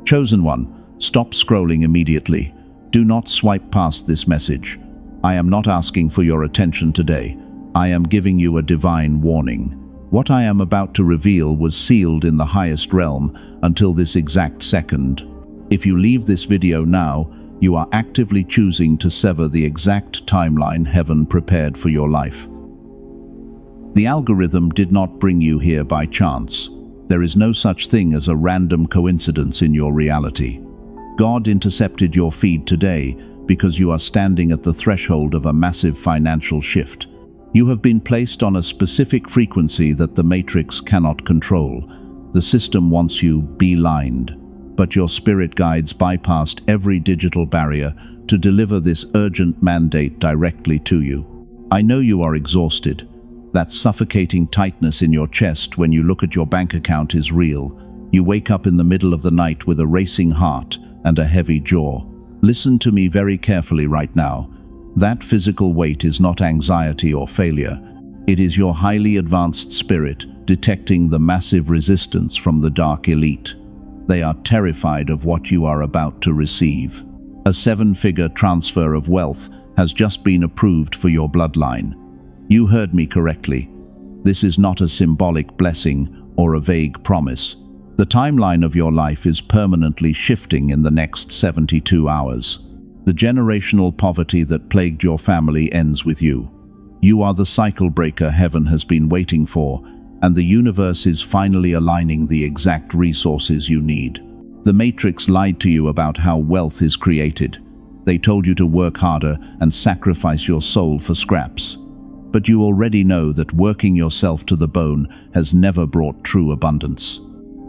Chosen one, stop scrolling immediately. Do not swipe past this message. I am not asking for your attention today. I am giving you a divine warning. What I am about to reveal was sealed in the highest realm until this exact second. If you leave this video now, you are actively choosing to sever the exact timeline heaven prepared for your life. The algorithm did not bring you here by chance. There is no such thing as a random coincidence in your reality. God intercepted your feed today because you are standing at the threshold of a massive financial shift. You have been placed on a specific frequency that the matrix cannot control. The system wants you beelined, but your spirit guides bypassed every digital barrier to deliver this urgent mandate directly to you. I know you are exhausted. That suffocating tightness in your chest when you look at your bank account is real. You wake up in the middle of the night with a racing heart and a heavy jaw. Listen to me very carefully right now. That physical weight is not anxiety or failure. It is your highly advanced spirit detecting the massive resistance from the dark elite. They are terrified of what you are about to receive. A 7-figure transfer of wealth has just been approved for your bloodline. You heard me correctly. This is not a symbolic blessing or a vague promise. The timeline of your life is permanently shifting in the next 72 hours. The generational poverty that plagued your family ends with you. You are the cycle breaker heaven has been waiting for, and the universe is finally aligning the exact resources you need. The Matrix lied to you about how wealth is created. They told you to work harder and sacrifice your soul for scraps. But you already know that working yourself to the bone has never brought true abundance.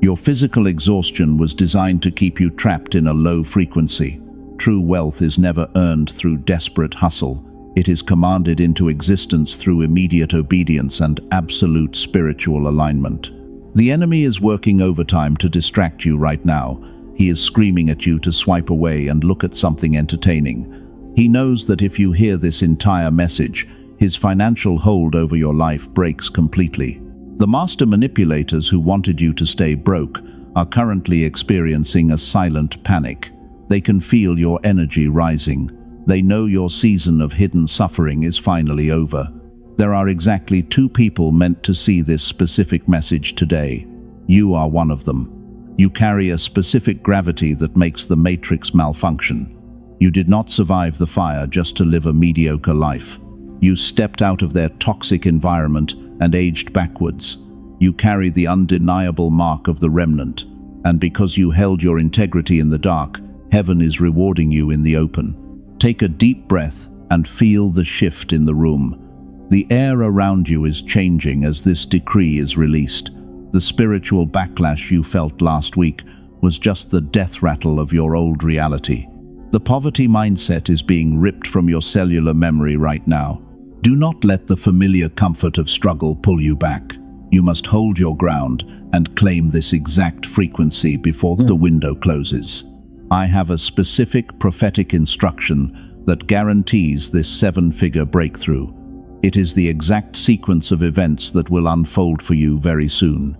Your physical exhaustion was designed to keep you trapped in a low frequency. True wealth is never earned through desperate hustle. It is commanded into existence through immediate obedience and absolute spiritual alignment. The enemy is working overtime to distract you right now. He is screaming at you to swipe away and look at something entertaining. He knows that if you hear this entire message, his financial hold over your life breaks completely. The master manipulators who wanted you to stay broke are currently experiencing a silent panic. They can feel your energy rising. They know your season of hidden suffering is finally over. There are exactly 2 people meant to see this specific message today. You are one of them. You carry a specific gravity that makes the matrix malfunction. You did not survive the fire just to live a mediocre life. You stepped out of their toxic environment and aged backwards. You carry the undeniable mark of the remnant, and because you held your integrity in the dark, heaven is rewarding you in the open. Take a deep breath and feel the shift in the room. The air around you is changing as this decree is released. The spiritual backlash you felt last week was just the death rattle of your old reality. The poverty mindset is being ripped from your cellular memory right now. Do not let the familiar comfort of struggle pull you back. You must hold your ground and claim this exact frequency before the window closes. I have a specific prophetic instruction that guarantees this 7-figure breakthrough. It is the exact sequence of events that will unfold for you very soon.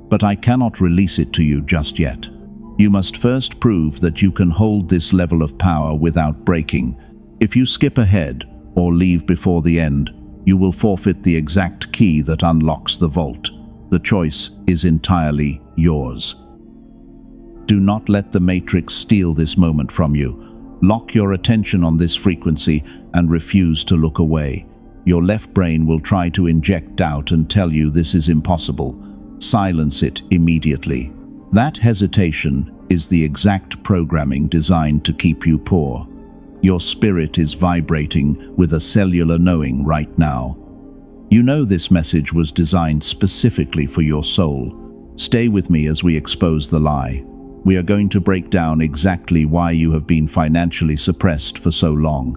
But I cannot release it to you just yet. You must first prove that you can hold this level of power without breaking. If you skip ahead or leave before the end, you will forfeit the exact key that unlocks the vault. The choice is entirely yours. Do not let the matrix steal this moment from you. Lock your attention on this frequency and refuse to look away. Your left brain will try to inject doubt and tell you this is impossible. Silence it immediately. That hesitation is the exact programming designed to keep you poor. Your spirit is vibrating with a cellular knowing right now. You know this message was designed specifically for your soul. Stay with me as we expose the lie. We are going to break down exactly why you have been financially suppressed for so long.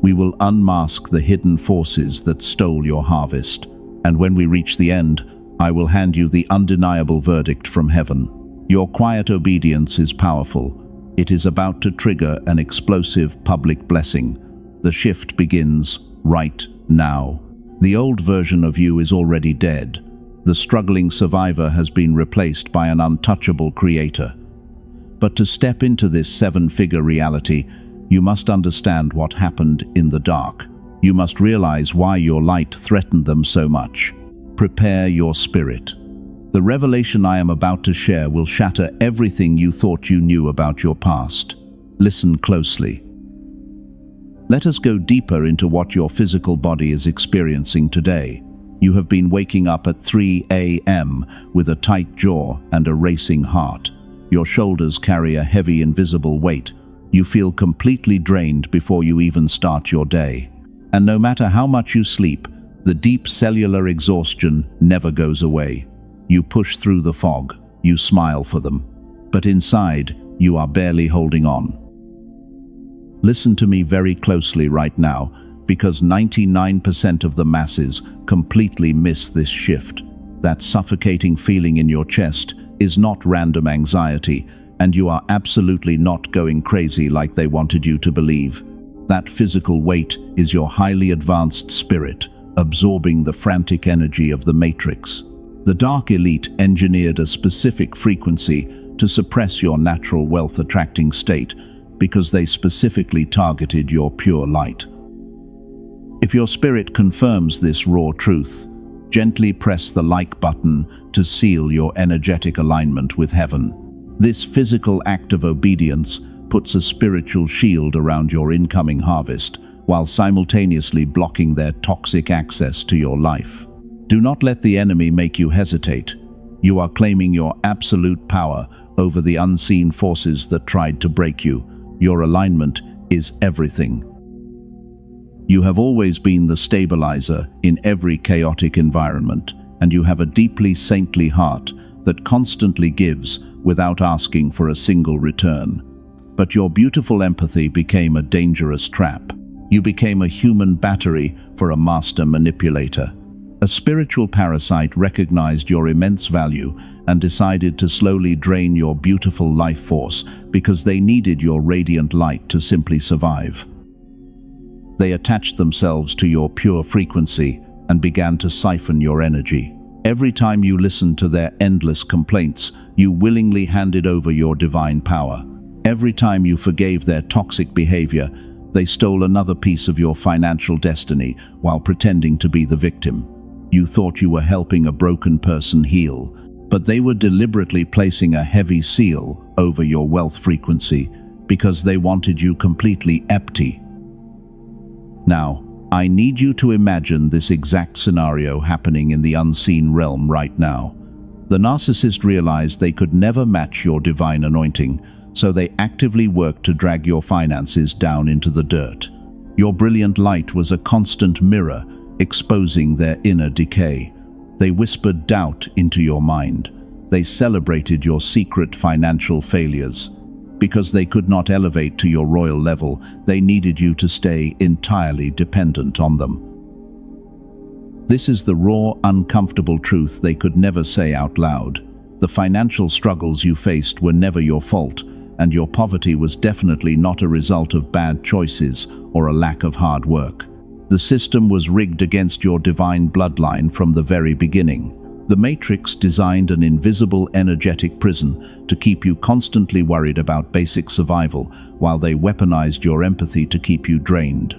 We will unmask the hidden forces that stole your harvest. And when we reach the end, I will hand you the undeniable verdict from heaven. Your quiet obedience is powerful. It is about to trigger an explosive public blessing. The shift begins right now. The old version of you is already dead. The struggling survivor has been replaced by an untouchable creator. But to step into this seven-figure reality, you must understand what happened in the dark. You must realize why your light threatened them so much. Prepare your spirit. The revelation I am about to share will shatter everything you thought you knew about your past. Listen closely. Let us go deeper into what your physical body is experiencing today. You have been waking up at 3 a.m. with a tight jaw and a racing heart. Your shoulders carry a heavy invisible weight. You feel completely drained before you even start your day. And no matter how much you sleep, the deep cellular exhaustion never goes away. You push through the fog, you smile for them. But inside, you are barely holding on. Listen to me very closely right now, because 99% of the masses completely miss this shift. That suffocating feeling in your chest is not random anxiety, and you are absolutely not going crazy like they wanted you to believe. That physical weight is your highly advanced spirit, absorbing the frantic energy of the matrix. The dark elite engineered a specific frequency to suppress your natural wealth-attracting state because they specifically targeted your pure light. If your spirit confirms this raw truth, gently press the like button to seal your energetic alignment with heaven. This physical act of obedience puts a spiritual shield around your incoming harvest, while simultaneously blocking their toxic access to your life. Do not let the enemy make you hesitate. You are claiming your absolute power over the unseen forces that tried to break you. Your alignment is everything. You have always been the stabilizer in every chaotic environment, and you have a deeply saintly heart that constantly gives without asking for a single return. But your beautiful empathy became a dangerous trap. You became a human battery for a master manipulator. A spiritual parasite recognized your immense value and decided to slowly drain your beautiful life force because they needed your radiant light to simply survive. They attached themselves to your pure frequency and began to siphon your energy. Every time you listened to their endless complaints, you willingly handed over your divine power. Every time you forgave their toxic behavior, they stole another piece of your financial destiny while pretending to be the victim. You thought you were helping a broken person heal, but they were deliberately placing a heavy seal over your wealth frequency because they wanted you completely empty. Now, I need you to imagine this exact scenario happening in the unseen realm right now. The narcissist realized they could never match your divine anointing, so they actively worked to drag your finances down into the dirt. Your brilliant light was a constant mirror, exposing their inner decay. They whispered doubt into your mind. They celebrated your secret financial failures. Because they could not elevate to your royal level, they needed you to stay entirely dependent on them. This is the raw, uncomfortable truth they could never say out loud. The financial struggles you faced were never your fault, and your poverty was definitely not a result of bad choices or a lack of hard work. The system was rigged against your divine bloodline from the very beginning. The Matrix designed an invisible energetic prison to keep you constantly worried about basic survival, while they weaponized your empathy to keep you drained.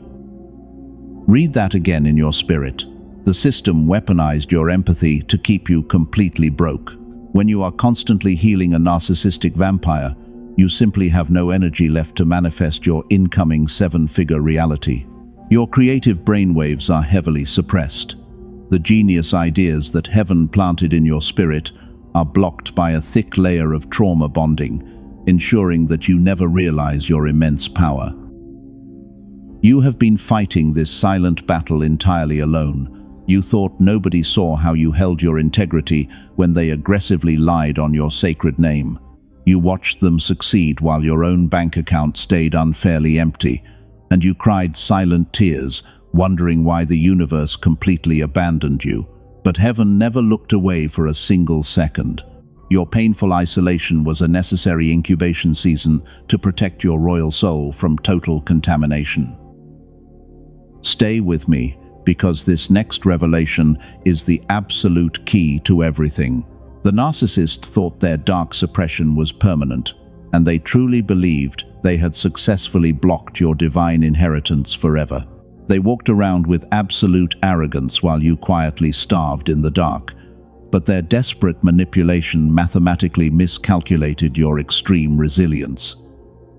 Read that again in your spirit. The system weaponized your empathy to keep you completely broke. When you are constantly healing a narcissistic vampire, you simply have no energy left to manifest your incoming seven-figure reality. Your creative brainwaves are heavily suppressed. The genius ideas that heaven planted in your spirit are blocked by a thick layer of trauma bonding, ensuring that you never realize your immense power. You have been fighting this silent battle entirely alone. You thought nobody saw how you held your integrity when they aggressively lied on your sacred name. You watched them succeed while your own bank account stayed unfairly empty, and you cried silent tears, wondering why the universe completely abandoned you. But heaven never looked away for a single second. Your painful isolation was a necessary incubation season to protect your royal soul from total contamination. Stay with me, because this next revelation is the absolute key to everything. The narcissist thought their dark suppression was permanent. and they truly believed they had successfully blocked your divine inheritance forever. They walked around with absolute arrogance while you quietly starved in the dark, but their desperate manipulation mathematically miscalculated your extreme resilience.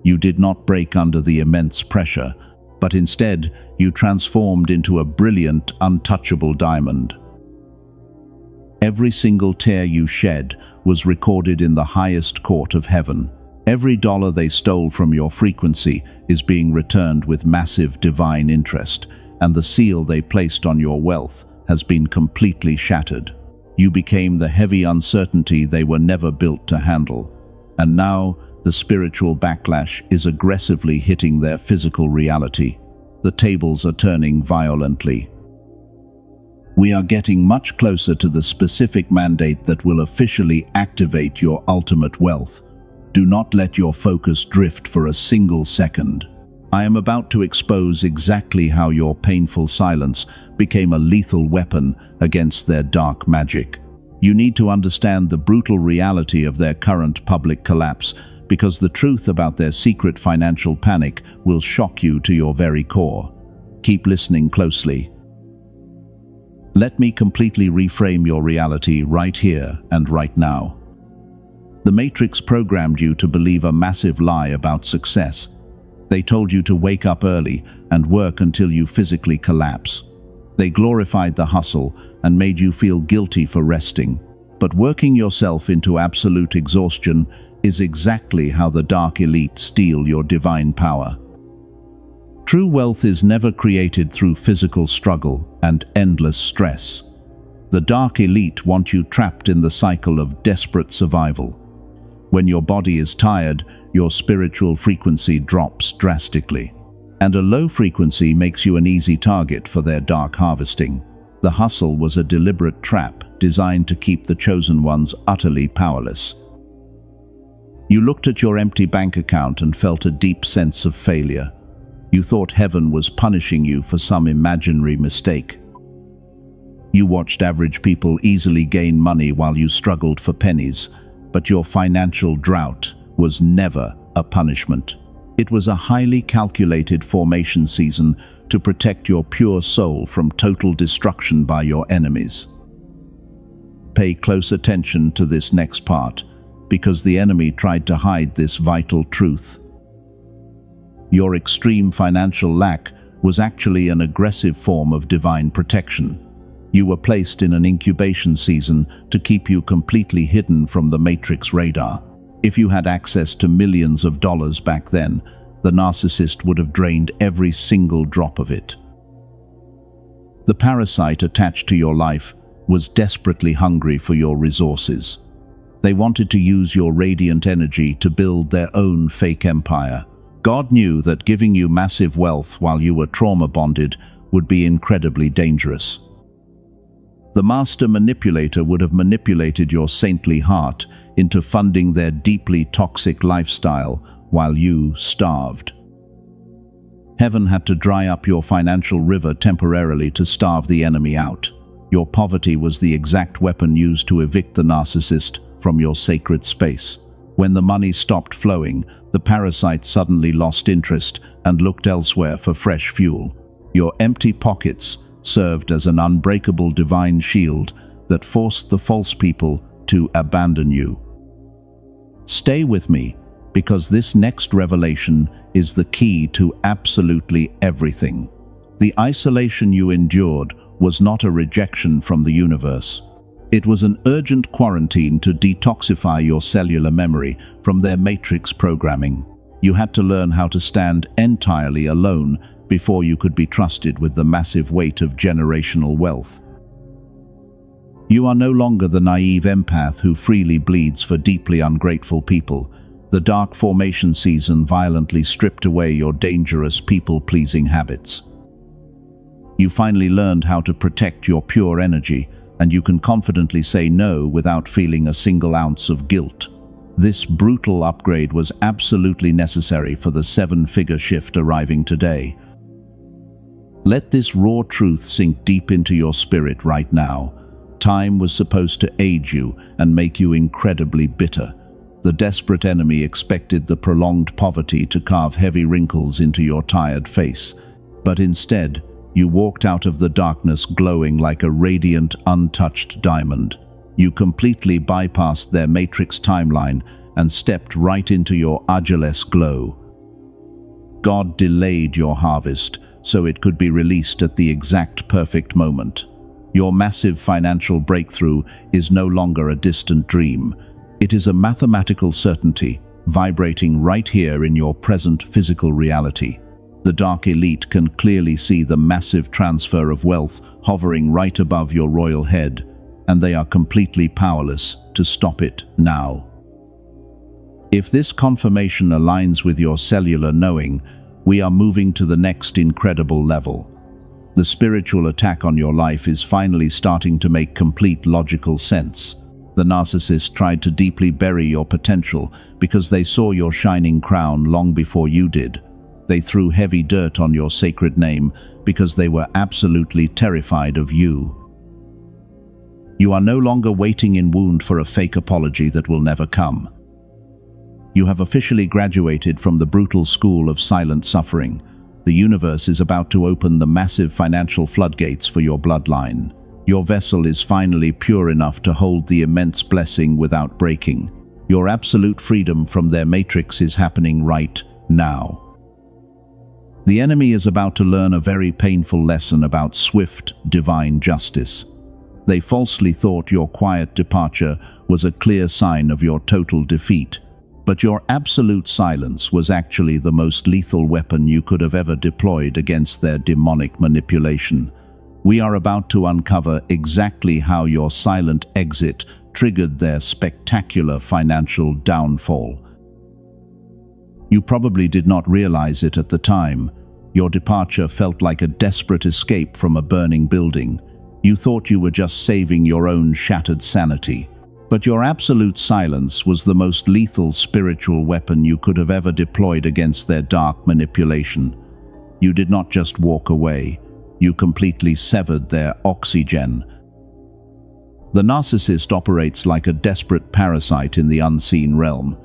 You did not break under the immense pressure, but instead you transformed into a brilliant, untouchable diamond. Every single tear you shed was recorded in the highest court of heaven. Every dollar they stole from your frequency is being returned with massive divine interest, and the seal they placed on your wealth has been completely shattered. You became the heavy uncertainty they were never built to handle, and now the spiritual backlash is aggressively hitting their physical reality. The tables are turning violently. We are getting much closer to the specific mandate that will officially activate your ultimate wealth. Do not let your focus drift for a single second. I am about to expose exactly how your painful silence became a lethal weapon against their dark magic. You need to understand the brutal reality of their current public collapse, because the truth about their secret financial panic will shock you to your very core. Keep listening closely. Let me completely reframe your reality right here and right now. The Matrix programmed you to believe a massive lie about success. They told you to wake up early and work until you physically collapse. They glorified the hustle and made you feel guilty for resting. But working yourself into absolute exhaustion is exactly how the dark elite steal your divine power. True wealth is never created through physical struggle and endless stress. The dark elite want you trapped in the cycle of desperate survival. When your body is tired, your spiritual frequency drops drastically, and a low frequency makes you an easy target for their dark harvesting. The hustle was a deliberate trap designed to keep the chosen ones utterly powerless. You looked at your empty bank account and felt a deep sense of failure. You thought heaven was punishing you for some imaginary mistake. You watched average people easily gain money while you struggled for pennies, but your financial drought was never a punishment. It was a highly calculated formation season to protect your pure soul from total destruction by your enemies. Pay close attention to this next part, because the enemy tried to hide this vital truth. Your extreme financial lack was actually an aggressive form of divine protection. You were placed in an incubation season to keep you completely hidden from the Matrix radar. If you had access to millions of dollars back then, the narcissist would have drained every single drop of it. The parasite attached to your life was desperately hungry for your resources. They wanted to use your radiant energy to build their own fake empire. God knew that giving you massive wealth while you were trauma-bonded would be incredibly dangerous. The master manipulator would have manipulated your saintly heart into funding their deeply toxic lifestyle while you starved. Heaven had to dry up your financial river temporarily to starve the enemy out. Your poverty was the exact weapon used to evict the narcissist from your sacred space. When the money stopped flowing, the parasite suddenly lost interest and looked elsewhere for fresh fuel. Your empty pockets served as an unbreakable divine shield that forced the false people to abandon you. Stay with me, because this next revelation is the key to absolutely everything. The isolation you endured was not a rejection from the universe. It was an urgent quarantine to detoxify your cellular memory from their matrix programming. You had to learn how to stand entirely alone before you could be trusted with the massive weight of generational wealth. You are no longer the naive empath who freely bleeds for deeply ungrateful people. The dark formation season violently stripped away your dangerous people-pleasing habits. You finally learned how to protect your pure energy, and you can confidently say no without feeling a single ounce of guilt. This brutal upgrade was absolutely necessary for the seven-figure shift arriving today. Let this raw truth sink deep into your spirit right now. Time was supposed to age you and make you incredibly bitter. The desperate enemy expected the prolonged poverty to carve heavy wrinkles into your tired face, but instead, you walked out of the darkness glowing like a radiant, untouched diamond. You completely bypassed their matrix timeline and stepped right into your Agiles glow. God delayed your harvest so it could be released at the exact perfect moment. Your massive financial breakthrough is no longer a distant dream. It is a mathematical certainty, vibrating right here in your present physical reality. The dark elite can clearly see the massive transfer of wealth hovering right above your royal head, and they are completely powerless to stop it now. If this confirmation aligns with your cellular knowing, we are moving to the next incredible level. The spiritual attack on your life is finally starting to make complete logical sense. The narcissist tried to deeply bury your potential because they saw your shining crown long before you did. They threw heavy dirt on your sacred name because they were absolutely terrified of you. You are no longer waiting in wound for a fake apology that will never come. You have officially graduated from the brutal school of silent suffering. The universe is about to open the massive financial floodgates for your bloodline. Your vessel is finally pure enough to hold the immense blessing without breaking. Your absolute freedom from their matrix is happening right now. The enemy is about to learn a very painful lesson about swift, divine justice. They falsely thought your quiet departure was a clear sign of your total defeat. But your absolute silence was actually the most lethal weapon you could have ever deployed against their demonic manipulation. We are about to uncover exactly how your silent exit triggered their spectacular financial downfall. You probably did not realize it at the time. Your departure felt like a desperate escape from a burning building. You thought you were just saving your own shattered sanity. But your absolute silence was the most lethal spiritual weapon you could have ever deployed against their dark manipulation. You did not just walk away, you completely severed their oxygen. The narcissist operates like a desperate parasite in the unseen realm.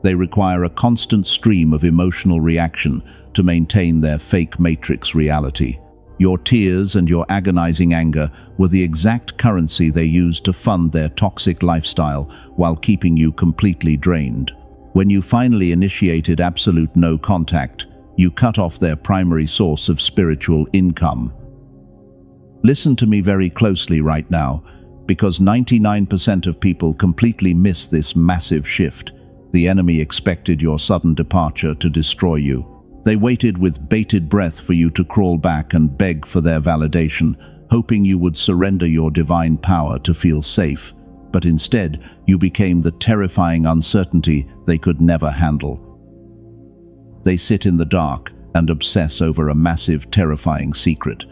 They require a constant stream of emotional reaction to maintain their fake matrix reality. Your tears and your agonizing anger were the exact currency they used to fund their toxic lifestyle while keeping you completely drained. When you finally initiated absolute no contact, you cut off their primary source of spiritual income. Listen to me very closely right now, because 99% of people completely miss this massive shift. The enemy expected your sudden departure to destroy you. They waited with bated breath for you to crawl back and beg for their validation, hoping you would surrender your divine power to feel safe. But instead, you became the terrifying uncertainty they could never handle. They sit in the dark and obsess over a massive, terrifying secret.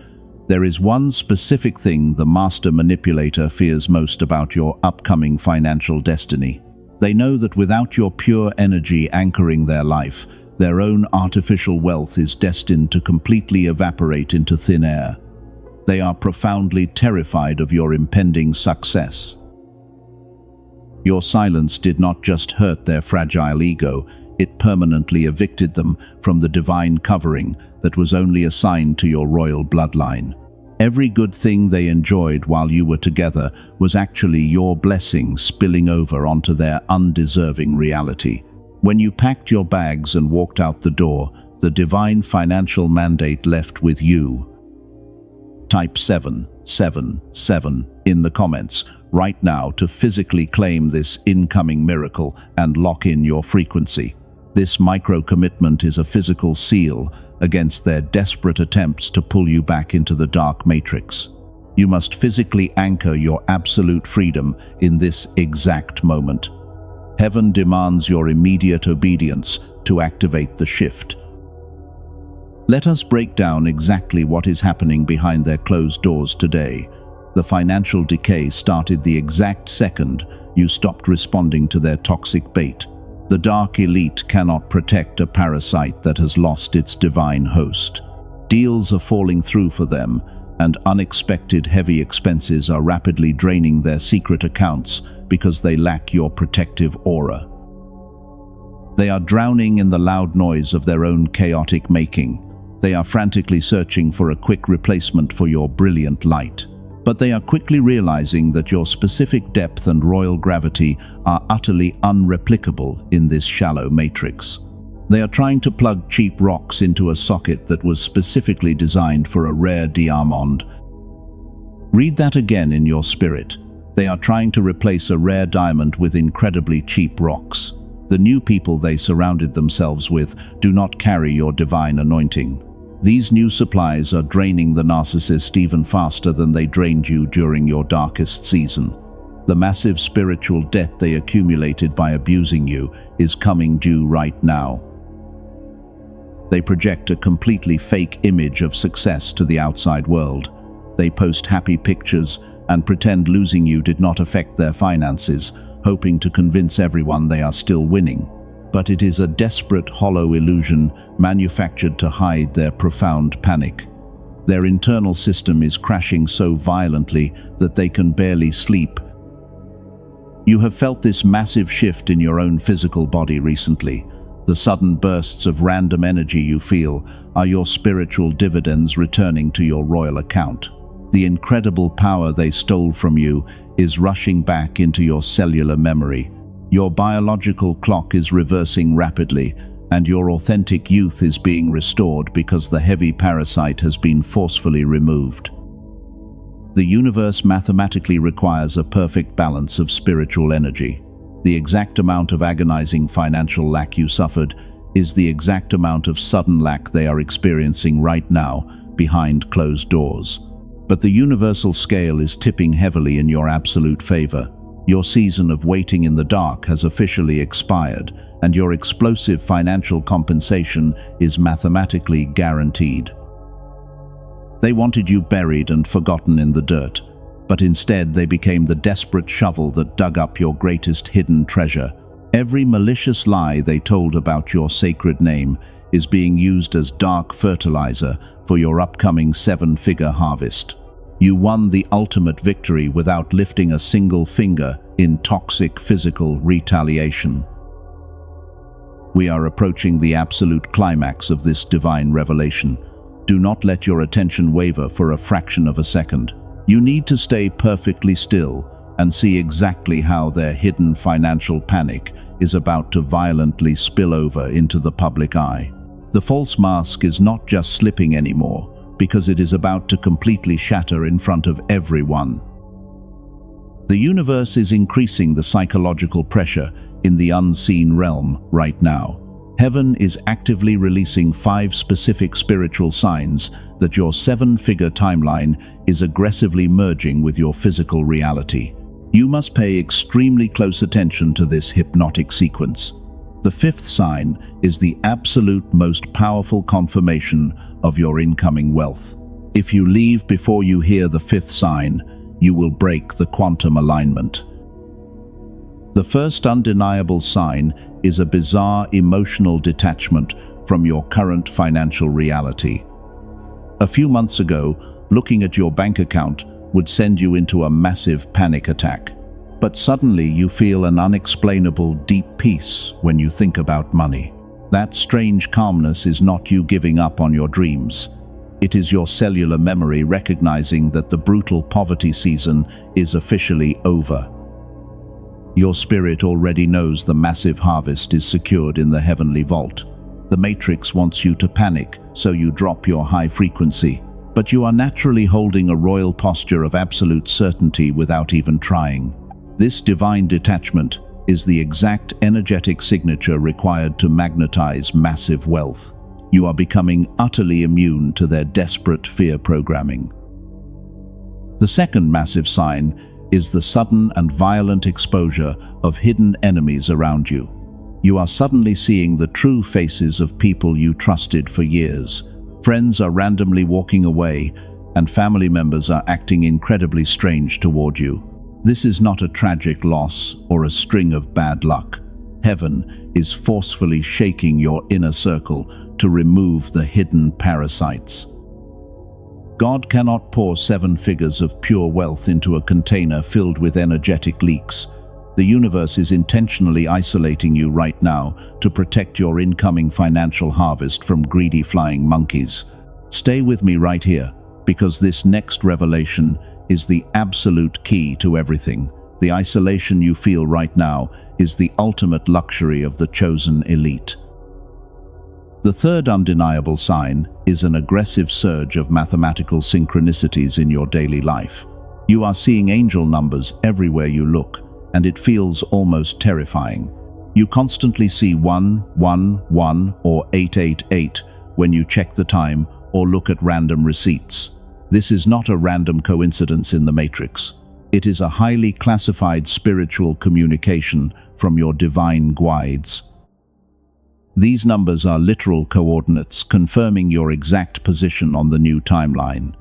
There is one specific thing the master manipulator fears most about your upcoming financial destiny. They know that without your pure energy anchoring their life, their own artificial wealth is destined to completely evaporate into thin air. They are profoundly terrified of your impending success. Your silence did not just hurt their fragile ego, it permanently evicted them from the divine covering that was only assigned to your royal bloodline. Every good thing they enjoyed while you were together was actually your blessing spilling over onto their undeserving reality. When you packed your bags and walked out the door, the divine financial mandate left with you. Type 777 in the comments right now to physically claim this incoming miracle and lock in your frequency. This micro-commitment is a physical seal against their desperate attempts to pull you back into the dark matrix. You must physically anchor your absolute freedom in this exact moment. Heaven demands your immediate obedience to activate the shift. Let us break down exactly what is happening behind their closed doors today. The financial decay started the exact second you stopped responding to their toxic bait. The dark elite cannot protect a parasite that has lost its divine host. Deals are falling through for them, and unexpected heavy expenses are rapidly draining their secret accounts because they lack your protective aura. They are drowning in the loud noise of their own chaotic making. They are frantically searching for a quick replacement for your brilliant light. But they are quickly realizing that your specific depth and royal gravity are utterly unreplicable in this shallow matrix. They are trying to plug cheap rocks into a socket that was specifically designed for a rare diamond. Read that again in your spirit. They are trying to replace a rare diamond with incredibly cheap rocks. The new people they surrounded themselves with do not carry your divine anointing. These new supplies are draining the narcissist even faster than they drained you during your darkest season. The massive spiritual debt they accumulated by abusing you is coming due right now. They project a completely fake image of success to the outside world. They post happy pictures and pretend losing you did not affect their finances, hoping to convince everyone they are still winning. But it is a desperate, hollow illusion manufactured to hide their profound panic. Their internal system is crashing so violently that they can barely sleep. You have felt this massive shift in your own physical body recently. The sudden bursts of random energy you feel are your spiritual dividends returning to your royal account. The incredible power they stole from you is rushing back into your cellular memory. Your biological clock is reversing rapidly, and your authentic youth is being restored because the heavy parasite has been forcefully removed. The universe mathematically requires a perfect balance of spiritual energy. The exact amount of agonizing financial lack you suffered is the exact amount of sudden lack they are experiencing right now behind closed doors. But the universal scale is tipping heavily in your absolute favor. Your season of waiting in the dark has officially expired, and your explosive financial compensation is mathematically guaranteed. They wanted you buried and forgotten in the dirt, but instead they became the desperate shovel that dug up your greatest hidden treasure. Every malicious lie they told about your sacred name is being used as dark fertilizer for your upcoming 7-figure harvest. You won the ultimate victory without lifting a single finger in toxic physical retaliation. We are approaching the absolute climax of this divine revelation. Do not let your attention waver for a fraction of a second. You need to stay perfectly still and see exactly how their hidden financial panic is about to violently spill over into the public eye. The false mask is not just slipping anymore, because it is about to completely shatter in front of everyone. The universe is increasing the psychological pressure in the unseen realm right now. Heaven is actively releasing 5 specific spiritual signs that your 7-figure timeline is aggressively merging with your physical reality. You must pay extremely close attention to this hypnotic sequence. The 5th sign is the absolute most powerful confirmation of your incoming wealth. If you leave before you hear the 5th sign, you will break the quantum alignment. The first undeniable sign is a bizarre emotional detachment from your current financial reality. A few months ago, looking at your bank account would send you into a massive panic attack. But suddenly you feel an unexplainable deep peace when you think about money. That strange calmness is not you giving up on your dreams. It is your cellular memory recognizing that the brutal poverty season is officially over. Your spirit already knows the massive harvest is secured in the heavenly vault. The matrix wants you to panic, so you drop your high frequency. But you are naturally holding a royal posture of absolute certainty without even trying. This divine detachment is the exact energetic signature required to magnetize massive wealth. You are becoming utterly immune to their desperate fear programming. The second massive sign is the sudden and violent exposure of hidden enemies around you. You are suddenly seeing the true faces of people you trusted for years. Friends are randomly walking away, and family members are acting incredibly strange toward you. This is not a tragic loss or a string of bad luck. Heaven is forcefully shaking your inner circle to remove the hidden parasites. God cannot pour 7 figures of pure wealth into a container filled with energetic leaks. The universe is intentionally isolating you right now to protect your incoming financial harvest from greedy flying monkeys. Stay with me right here, because this next revelation is the absolute key to everything. The isolation you feel right now is the ultimate luxury of the chosen elite. The third undeniable sign is an aggressive surge of mathematical synchronicities in your daily life. You are seeing angel numbers everywhere you look, and it feels almost terrifying. You constantly see 111 or 888 when you check the time or look at random receipts. This is not a random coincidence in the matrix. It is a highly classified spiritual communication from your divine guides. These numbers are literal coordinates confirming your exact position on the new timeline.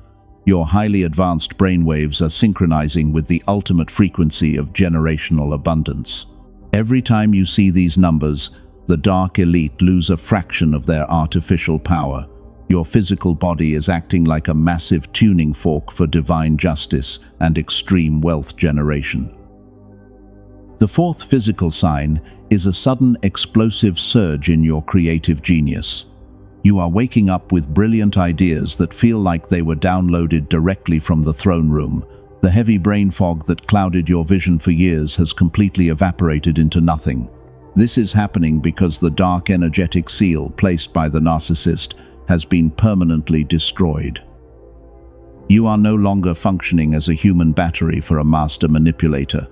Your highly advanced brainwaves are synchronizing with the ultimate frequency of generational abundance. Every time you see these numbers, the dark elite lose a fraction of their artificial power. Your physical body is acting like a massive tuning fork for divine justice and extreme wealth generation. The fourth physical sign is a sudden explosive surge in your creative genius. You are waking up with brilliant ideas that feel like they were downloaded directly from the throne room. The heavy brain fog that clouded your vision for years has completely evaporated into nothing. This is happening because the dark energetic seal placed by the narcissist has been permanently destroyed. You are no longer functioning as a human battery for a master manipulator.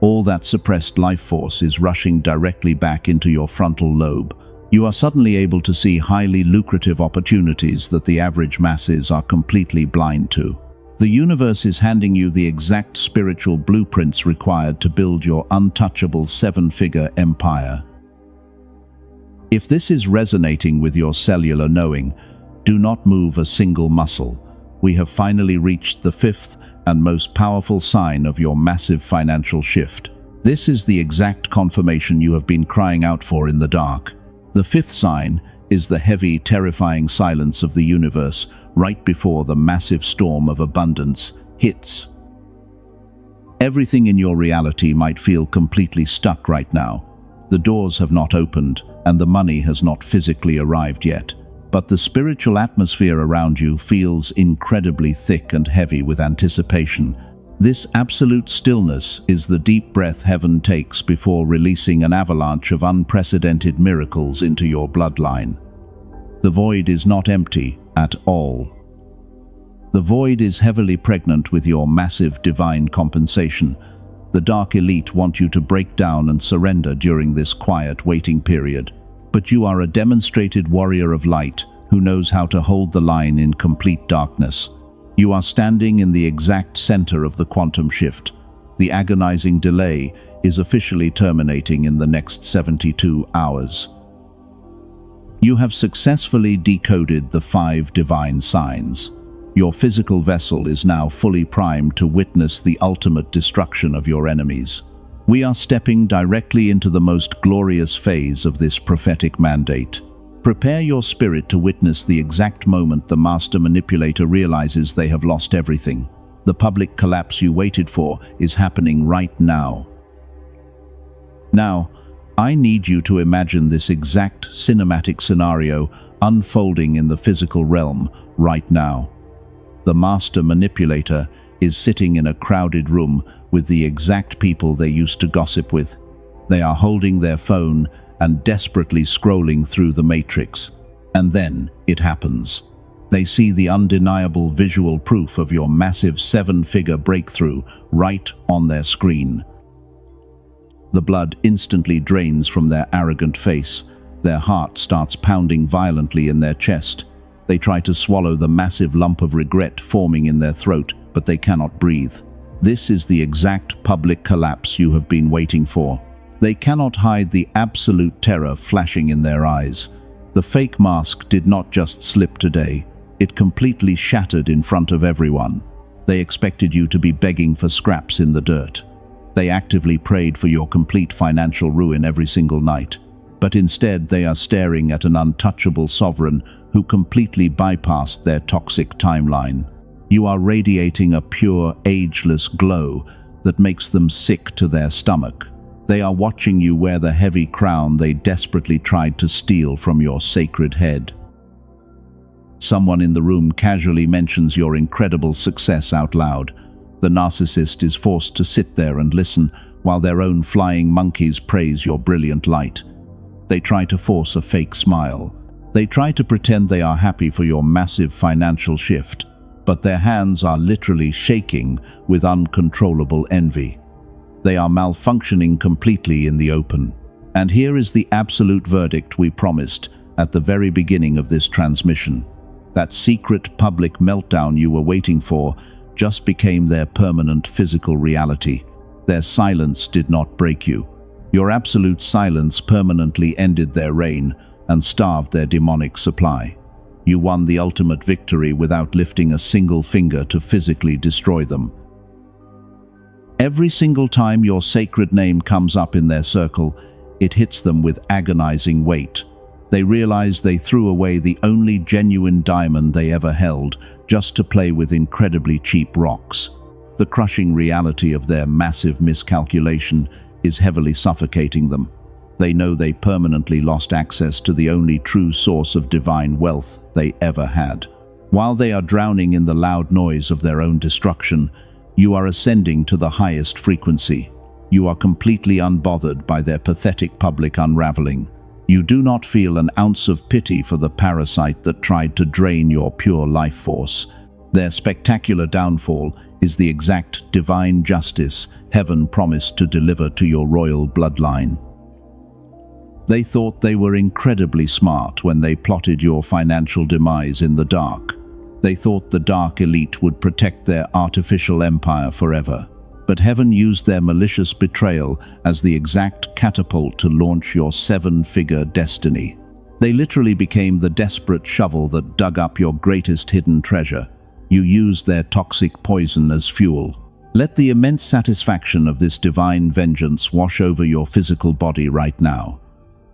All that suppressed life force is rushing directly back into your frontal lobe. You are suddenly able to see highly lucrative opportunities that the average masses are completely blind to. The universe is handing you the exact spiritual blueprints required to build your untouchable seven-figure empire. If this is resonating with your cellular knowing, do not move a single muscle. We have finally reached the fifth and most powerful sign of your massive financial shift. This is the exact confirmation you have been crying out for in the dark. The fifth sign is the heavy, terrifying silence of the universe right before the massive storm of abundance hits. Everything in your reality might feel completely stuck right now. The doors have not opened and the money has not physically arrived yet, but the spiritual atmosphere around you feels incredibly thick and heavy with anticipation. This absolute stillness is the deep breath heaven takes before releasing an avalanche of unprecedented miracles into your bloodline. The void is not empty at all. The void is heavily pregnant with your massive divine compensation. The dark elite want you to break down and surrender during this quiet waiting period. But you are a demonstrated warrior of light who knows how to hold the line in complete darkness. You are standing in the exact center of the quantum shift. The agonizing delay is officially terminating in the next 72 hours. You have successfully decoded the 5 divine signs. Your physical vessel is now fully primed to witness the ultimate destruction of your enemies. We are stepping directly into the most glorious phase of this prophetic mandate. Prepare your spirit to witness the exact moment the master manipulator realizes they have lost everything. The public collapse you waited for is happening right now. Now, I need you to imagine this exact cinematic scenario unfolding in the physical realm right now. The master manipulator is sitting in a crowded room with the exact people they used to gossip with. They are holding their phone and desperately scrolling through the matrix. And then it happens. They see the undeniable visual proof of your massive 7-figure breakthrough right on their screen. The blood instantly drains from their arrogant face. Their heart starts pounding violently in their chest. They try to swallow the massive lump of regret forming in their throat, but they cannot breathe. This is the exact public collapse you have been waiting for. They cannot hide the absolute terror flashing in their eyes. The fake mask did not just slip today. It completely shattered in front of everyone. They expected you to be begging for scraps in the dirt. They actively prayed for your complete financial ruin every single night. But instead they are staring at an untouchable sovereign who completely bypassed their toxic timeline. You are radiating a pure, ageless glow that makes them sick to their stomach. They are watching you wear the heavy crown they desperately tried to steal from your sacred head. Someone in the room casually mentions your incredible success out loud. The narcissist is forced to sit there and listen while their own flying monkeys praise your brilliant light. They try to force a fake smile. They try to pretend they are happy for your massive financial shift, but their hands are literally shaking with uncontrollable envy. They are malfunctioning completely in the open. And here is the absolute verdict we promised at the very beginning of this transmission. That secret public meltdown you were waiting for just became their permanent physical reality. Their silence did not break you. Your absolute silence permanently ended their reign and starved their demonic supply. You won the ultimate victory without lifting a single finger to physically destroy them. Every single time your sacred name comes up in their circle, it hits them with agonizing weight. They realize they threw away the only genuine diamond they ever held just to play with incredibly cheap rocks. The crushing reality of their massive miscalculation is heavily suffocating them. They know they permanently lost access to the only true source of divine wealth they ever had. While they are drowning in the loud noise of their own destruction, you are ascending to the highest frequency. You are completely unbothered by their pathetic public unraveling. You do not feel an ounce of pity for the parasite that tried to drain your pure life force. Their spectacular downfall is the exact divine justice heaven promised to deliver to your royal bloodline. They thought they were incredibly smart when they plotted your financial demise in the dark. They thought the dark elite would protect their artificial empire forever. But heaven used their malicious betrayal as the exact catapult to launch your seven-figure destiny. They literally became the desperate shovel that dug up your greatest hidden treasure. You used their toxic poison as fuel. Let the immense satisfaction of this divine vengeance wash over your physical body right now.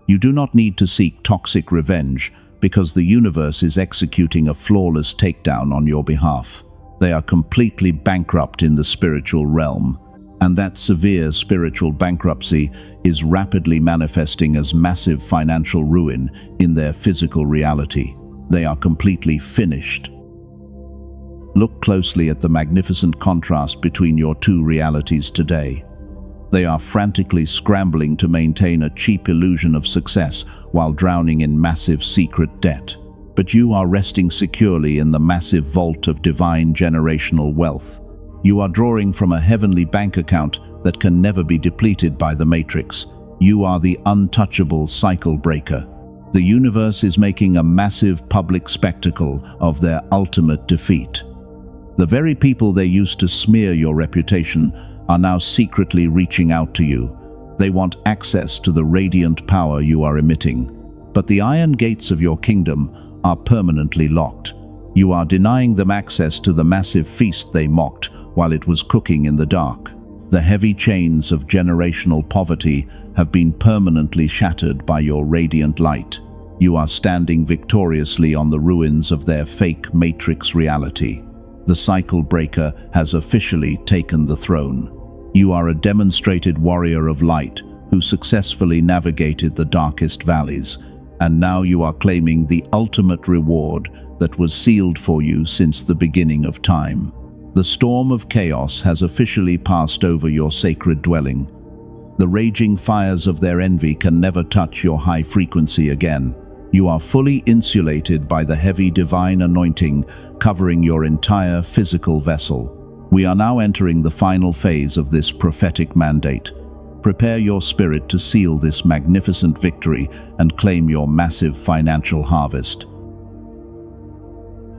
You do not need to seek toxic revenge because the universe is executing a flawless takedown on your behalf. They are completely bankrupt in the spiritual realm, and that severe spiritual bankruptcy is rapidly manifesting as massive financial ruin in their physical reality. They are completely finished. Look closely at the magnificent contrast between your two realities today. They are frantically scrambling to maintain a cheap illusion of success while drowning in massive secret debt. But you are resting securely in the massive vault of divine generational wealth. You are drawing from a heavenly bank account that can never be depleted by the matrix. You are the untouchable cycle breaker. The universe is making a massive public spectacle of their ultimate defeat. The very people they used to smear your reputation are now secretly reaching out to you. They want access to the radiant power you are emitting. But the iron gates of your kingdom are permanently locked. You are denying them access to the massive feast they mocked while it was cooking in the dark. The heavy chains of generational poverty have been permanently shattered by your radiant light. You are standing victoriously on the ruins of their fake matrix reality. The cycle breaker has officially taken the throne. You are a demonstrated warrior of light who successfully navigated the darkest valleys, and now you are claiming the ultimate reward that was sealed for you since the beginning of time. The storm of chaos has officially passed over your sacred dwelling. The raging fires of their envy can never touch your high frequency again. You are fully insulated by the heavy divine anointing covering your entire physical vessel. We are now entering the final phase of this prophetic mandate. Prepare your spirit to seal this magnificent victory and claim your massive financial harvest.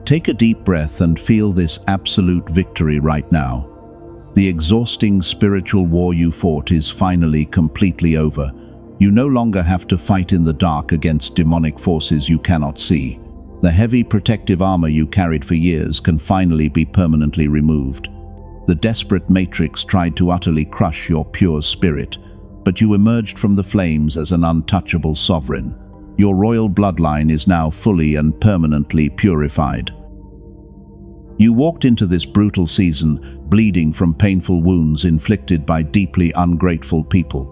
Take a deep breath and feel this absolute victory right now. The exhausting spiritual war you fought is finally completely over. You no longer have to fight in the dark against demonic forces you cannot see. The heavy protective armor you carried for years can finally be permanently removed. The desperate matrix tried to utterly crush your pure spirit, but you emerged from the flames as an untouchable sovereign. Your royal bloodline is now fully and permanently purified. You walked into this brutal season bleeding from painful wounds inflicted by deeply ungrateful people.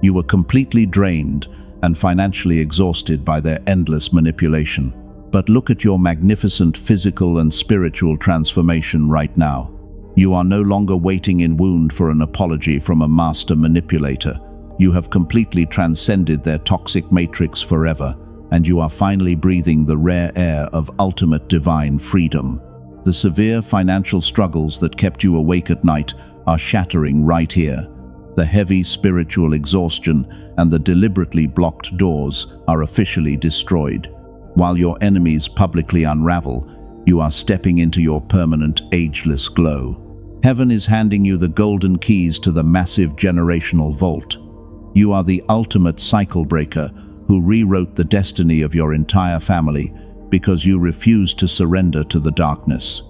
You were completely drained and financially exhausted by their endless manipulation. But look at your magnificent physical and spiritual transformation right now. You are no longer waiting in wound for an apology from a master manipulator. You have completely transcended their toxic matrix forever, and you are finally breathing the rare air of ultimate divine freedom. The severe financial struggles that kept you awake at night are shattering right here. The heavy spiritual exhaustion and the deliberately blocked doors are officially destroyed. While your enemies publicly unravel, you are stepping into your permanent, ageless glow. Heaven is handing you the golden keys to the massive generational vault. You are the ultimate cycle breaker who rewrote the destiny of your entire family because you refused to surrender to the darkness.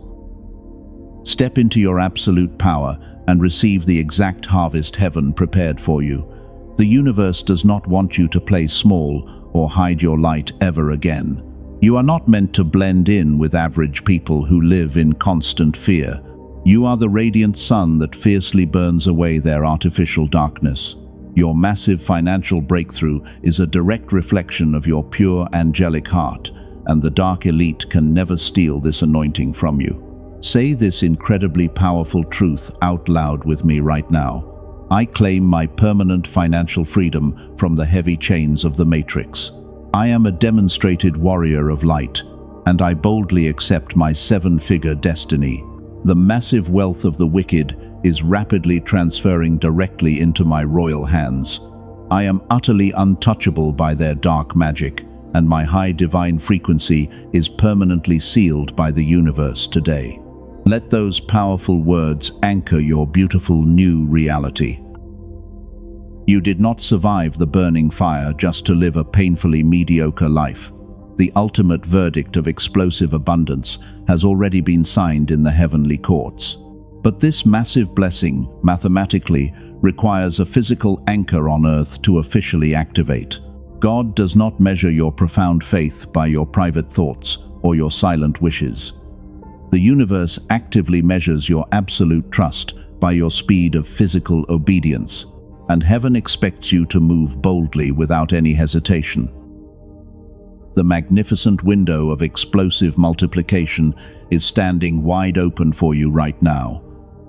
Step into your absolute power and receive the exact harvest heaven prepared for you. The universe does not want you to play small or hide your light ever again. You are not meant to blend in with average people who live in constant fear. You are the radiant sun that fiercely burns away their artificial darkness. Your massive financial breakthrough is a direct reflection of your pure angelic heart, and the dark elite can never steal this anointing from you. Say this incredibly powerful truth out loud with me right now. I claim my permanent financial freedom from the heavy chains of the matrix. I am a demonstrated warrior of light, and I boldly accept my seven-figure destiny. The massive wealth of the wicked is rapidly transferring directly into my royal hands. I am utterly untouchable by their dark magic, and my high divine frequency is permanently sealed by the universe today. Let those powerful words anchor your beautiful new reality. You did not survive the burning fire just to live a painfully mediocre life. The ultimate verdict of explosive abundance has already been signed in the heavenly courts. But this massive blessing, mathematically, requires a physical anchor on earth to officially activate. God does not measure your profound faith by your private thoughts or your silent wishes. The universe actively measures your absolute trust by your speed of physical obedience, and heaven expects you to move boldly without any hesitation. The magnificent window of explosive multiplication is standing wide open for you right now,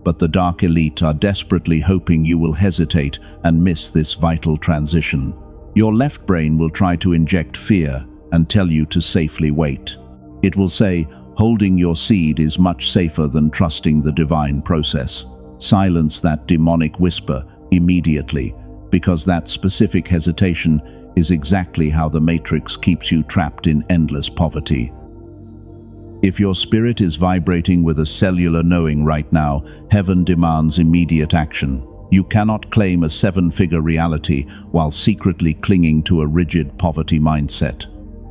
but the dark elite are desperately hoping you will hesitate and miss this vital transition. Your left brain will try to inject fear and tell you to safely wait. It will say, holding your seed is much safer than trusting the divine process. Silence that demonic whisper immediately, because that specific hesitation is exactly how the matrix keeps you trapped in endless poverty. If your spirit is vibrating with a cellular knowing right now, heaven demands immediate action. You cannot claim a seven-figure reality while secretly clinging to a rigid poverty mindset.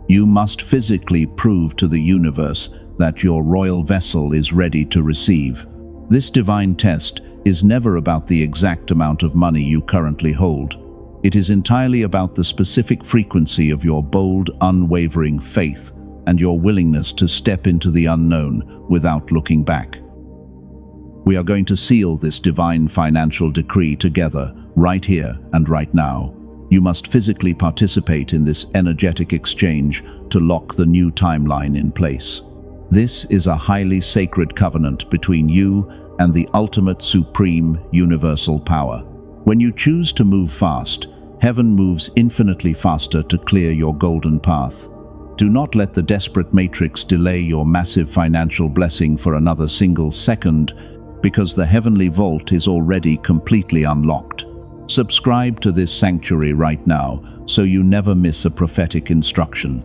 You must physically prove to the universe that your royal vessel is ready to receive. This divine test is never about the exact amount of money you currently hold. It is entirely about the specific frequency of your bold, unwavering faith and your willingness to step into the unknown without looking back. We are going to seal this divine financial decree together, right here and right now. You must physically participate in this energetic exchange to lock the new timeline in place. This is a highly sacred covenant between you and the ultimate supreme universal power. When you choose to move fast, heaven moves infinitely faster to clear your golden path. Do not let the desperate matrix delay your massive financial blessing for another single second, because the heavenly vault is already completely unlocked. Subscribe to this sanctuary right now so you never miss a prophetic instruction.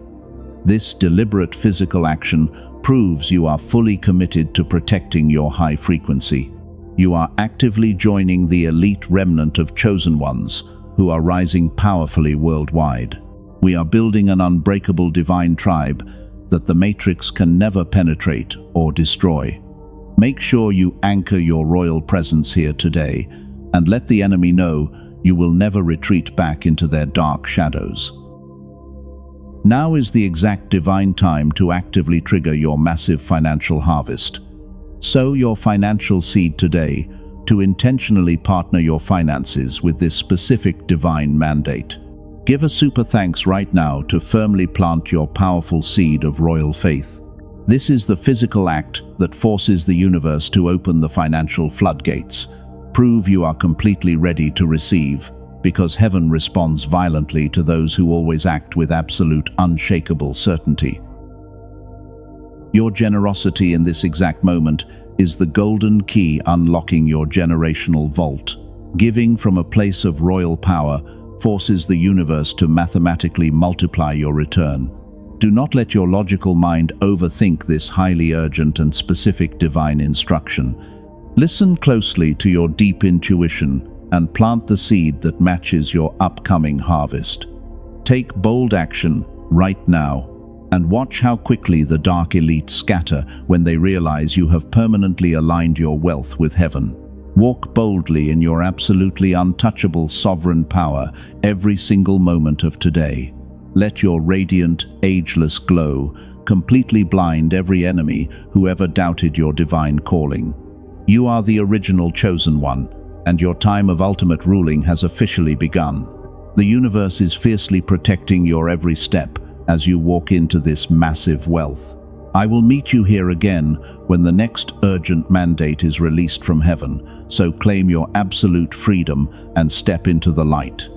This deliberate physical action proves you are fully committed to protecting your high frequency. You are actively joining the elite remnant of chosen ones who are rising powerfully worldwide. We are building an unbreakable divine tribe that the matrix can never penetrate or destroy. Make sure you anchor your royal presence here today and let the enemy know you will never retreat back into their dark shadows. Now is the exact divine time to actively trigger your massive financial harvest. Sow your financial seed today, to intentionally partner your finances with this specific divine mandate. Give a super thanks right now to firmly plant your powerful seed of royal faith. This is the physical act that forces the universe to open the financial floodgates. Prove you are completely ready to receive, because heaven responds violently to those who always act with absolute, unshakable certainty. Your generosity in this exact moment is the golden key unlocking your generational vault. Giving from a place of royal power forces the universe to mathematically multiply your return. Do not let your logical mind overthink this highly urgent and specific divine instruction. Listen closely to your deep intuition and plant the seed that matches your upcoming harvest. Take bold action right now and watch how quickly the dark elites scatter when they realize you have permanently aligned your wealth with heaven. Walk boldly in your absolutely untouchable sovereign power every single moment of today. Let your radiant, ageless glow completely blind every enemy who ever doubted your divine calling. You are the original chosen one, and your time of ultimate ruling has officially begun. The universe is fiercely protecting your every step as you walk into this massive wealth. I will meet you here again when the next urgent mandate is released from heaven, so claim your absolute freedom and step into the light.